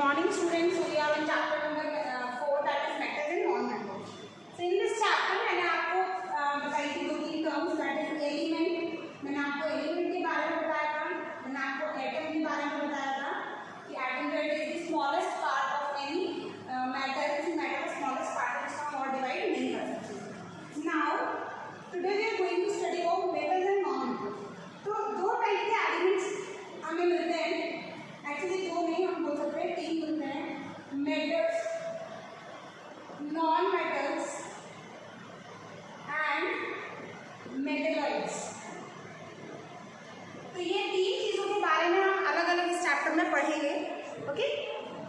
morning students. So we are on chapter number 4, that is metals and non-metals. So in this chapter मैंने आपको बताई थी दो तीन टर्म्स, that is एलिमेंट. मैंने आपको एलिमेंट के बारे में बताया था, मैंने आपको एटम के बारे में बताया था कि एटम जो है the smallest part of any matter. किसी matter का smallest part है जिसको हम और डिवाइड नहीं कर सकते. Now today we are going to study about metals and non-metals. तो दो टाइप के एलिमेंट्स हमें मिलते हैं. एक्चुअली दो नहीं, हम बोल सकते हैं तीन मिलते हैं. Metals, non metals and metalloids. तो ये तीन चीज़ों के बारे में हम अलग अलग इस चैप्टर में पढ़ेंगे. ओके,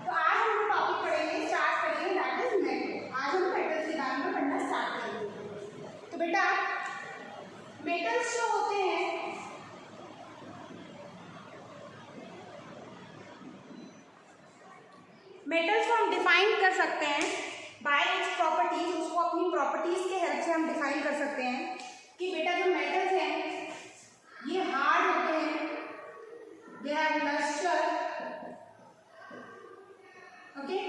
तो आज हम टॉपिक पढ़ेंगे, स्टार्ट करेंगे, दैट इज मेटल. आज हम मेटल्स के बारे में पढ़ना स्टार्ट करेंगे. तो बेटा मेटल्स जो होते हैं मेटल्स को हम डिफाइन कर सकते हैं बाय इट्स प्रॉपर्टीज. उसको अपनी प्रॉपर्टीज के हेल्प से हम डिफाइन कर सकते हैं कि बेटा जो मेटल्स हैं ये हार्ड होते हैं, they have lustre, okay,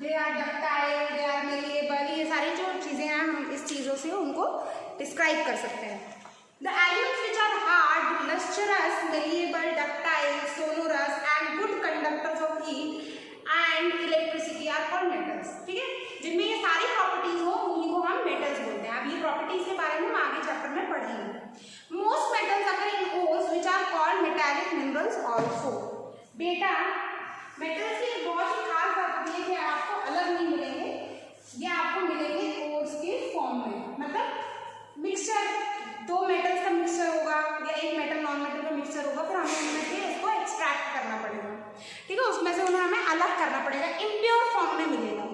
they are ductile, they are malleable. ये सारी जो चीज़ें हैं हम इस चीज़ों से उनको डिस्क्राइब कर सकते हैं. The elements which are hard, lustrous, malleable, ductile, sonorous and good conductors of heat and electricity are called metals. ठीक है, जिनमें ये सारी प्रॉपर्टीज हो उन्हीं को हम मेटल्स बोलते हैं. अब ये प्रॉपर्टीज के बारे में हम आगे चैप्टर में पढ़ेंगे. मोस्ट मेटल्स अगर in ores which are called metallic minerals also. बेटा मेटल्स की बहुत ही खास बात होती है कि आपको अलग नहीं मिलेंगे, ये आपको मिलेंगे ओर्स के फॉर्म में. मतलब मिक्सचर, दो मेटल्स का मिक्सचर होगा या एक मेटल नॉन मेटल का मिक्सचर होगा, फिर हमें उनमें से इसको एक्सट्रैक्ट करना पड़ेगा. ठीक है, उसमें से उन्हें हमें अलग करना पड़ेगा, इम्प्योर फॉर्म में मिलेगा.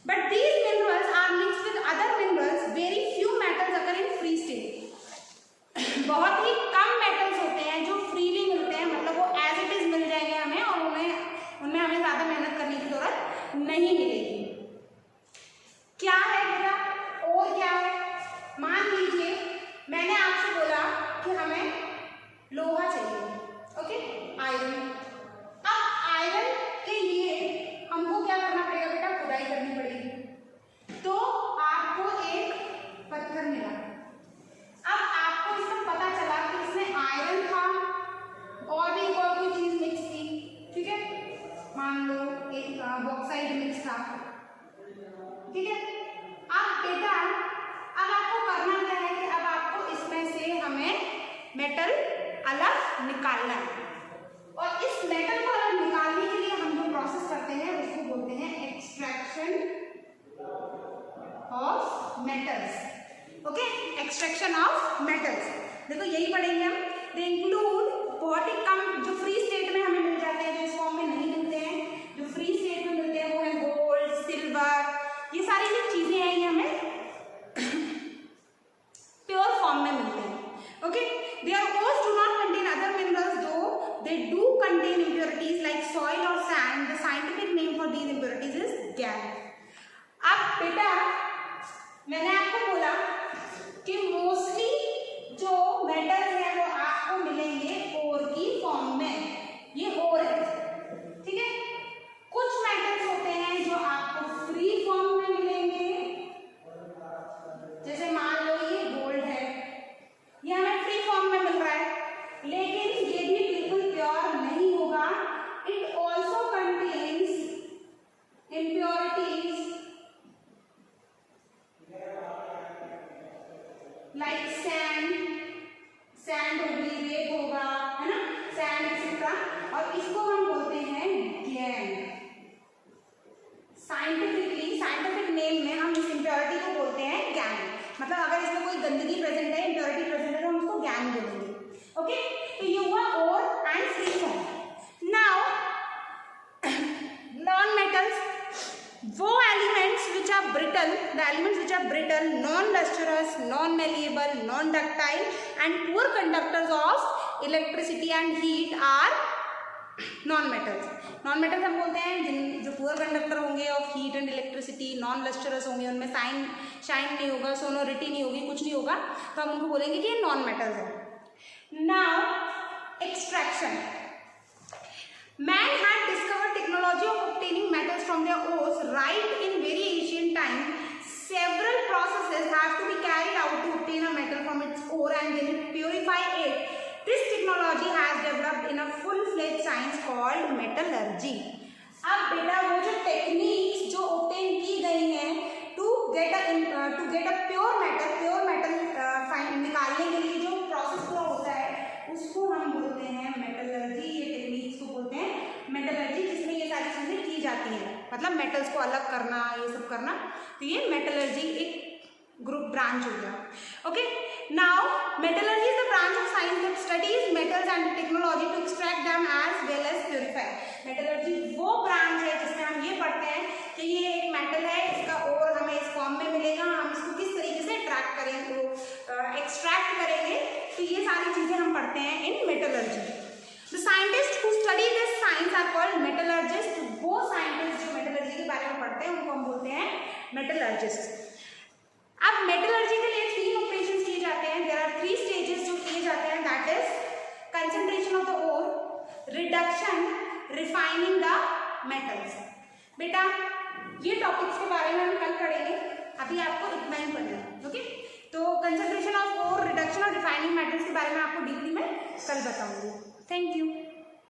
But these minerals are mixed with other minerals. Very few metals अगर इन फ्री स्टेट. बहुत ही कम मेटल्स होते हैं जो फ्रीली मिलते हैं, मतलब वो एज इट इज मिल जाएंगे हमें और उनमें हमें ज़्यादा मेहनत करने की जरूरत नहीं मिलेगी. क्या है बेटा, और क्या है? मान लीजिए मैंने आपसे बोला कि हमें लोहा चाहिए, ओके, आयरन. अब आयरन के लिए हमको क्या करना पड़ेगा बेटा? खुदाई करनी पड़ेगी. तो आपको एक पत्थर मिला. अब आपको इसका पता चला कि इसमें आयरन था और भी कोई चीज मिक्स थी. ठीक है, मान लो एक बॉक्साइड मिक्स था. ठीक है, अब बेटा अब आपको करना क्या है कि अब आपको इसमें से हमें मेटल अलग निकालना है. और इस मेटल को अलग निकालने के लिए हम जो प्रोसेस करते हैं उसको बोलते हैं extraction of metals. Okay, extraction of metals. देखो यही पढ़ेंगे हम. दे इंक्लूड, बहुत ही कम जो फ्री स्टेट में हमें मिल जाते हैं, जो इस फॉर्म में नहीं मिलते हैं, जो फ्री स्टेट में मिलते हैं वो है गोल्ड, सिल्वर. ये सारी जो चीजें हैं ये हमें प्योर फॉर्म में मिलते हैं. Okay, their ores do not contain other minerals though they do contain impurities like soil और sand. The scientific name for these impurities is gangue. अब बेटा मैंने आपको बोला कि मोस्टली जो मेटल्स हैं वो आपको मिलेंगे ओर की फॉर्म में. ये ओर है, ठीक है. कुछ मेटल्स होते हैं जो आपको फ्री फॉर्म में मिलेंगे, जैसे मान लो ये गोल्ड है, ये हमें फ्री फॉर्म में मिल रहा है, लेकिन ये भी बिल्कुल प्योर नहीं होगा. It also contains impurities like sand होगी, रेत होगा, है ना, सैंड एक्सेट्रा. और इसको हम बोलते हैं गैंग. साइंटिफिक नेम में हम इस इम्प्योरिटी को बोलते हैं गैंग. मतलब अगर इसमें कोई गंदगी प्रेजेंट है, इम्प्योरिटी प्रेजेंट है, तो हम उसको गैंग बोलेंगे. ओके, तो ये हुआ ore and free form. Now non metals, वो elements which are brittle, the elements which are brittle, non lustrous, non malleable, non ductile and poor conductors of electricity and heat are non metals. Non metals हम बोलते हैं जिन जो poor conductor होंगे of heat and electricity, non lustrous होंगे, उनमें shine नहीं होगा, सोनोरिटी नहीं होगी, कुछ नहीं होगा, तो हम उनको बोलेंगे कि ये नॉन मेटल्स है. Now extraction. Man had right in very ancient time, several processes have to be carried out to obtain a metal from its ore and then purify it. This technology has developed in a full-fledged science called metallurgy. अब बेटा वो जो techniques जो obtain की गई हैं to get a pure metal निकालने के लिए जो प्रोसेस पूरा होता है उसको हम बोलते हैं मेटलर्जी। ये टेक्निक्स को बोलते हैं मेटलर्जी, जिसमें ये सारी चीजें की जाती हैं, मतलब मेटल्स को अलग करना, ये सब करना, तो ये मेटलर्जी एक ग्रुप ब्रांच हो गया। Okay, now metallurgy is the branch of science that studies metals and technology to extract them as well as purify. Metallurgy वो ब्रांच है जिसमें हम ये पढ़ते हैं कि ये एक मेटल है, इसका ओर हमें इस फॉर्म में मिलेगा, हम इसको किस तरीके से ट्रैक करेंगे, एक्सट्रैक्ट करेंगे, तो ये सारी चीजें हम पढ़ते हैं in metallurgy. The scientist who study this science are called metallurgist. वो साइंटिस्ट जो मेटलर्जी के बारे में पढ़ते हैं उनको हम बोलते हैं मेटलर्जिस्ट। अब मेटलर्जी के लिए 3 ऑपरेशंस किए जाते हैं। देयर आर 3 स्टेजेस जो किए जाते हैं, that is concentration of the ore, reduction, refining the metals. बेटा ये टॉपिक्स के बारे में हम कल पढ़ेंगे, अभी आपको इतना ही पढ़ना है। ओके, तो कंसंट्रेशन ऑफ ओर, रिडक्शन और रिफाइनिंग मेटल्स के बारे में आपको डीपली में कल बताऊंगी। Thank you.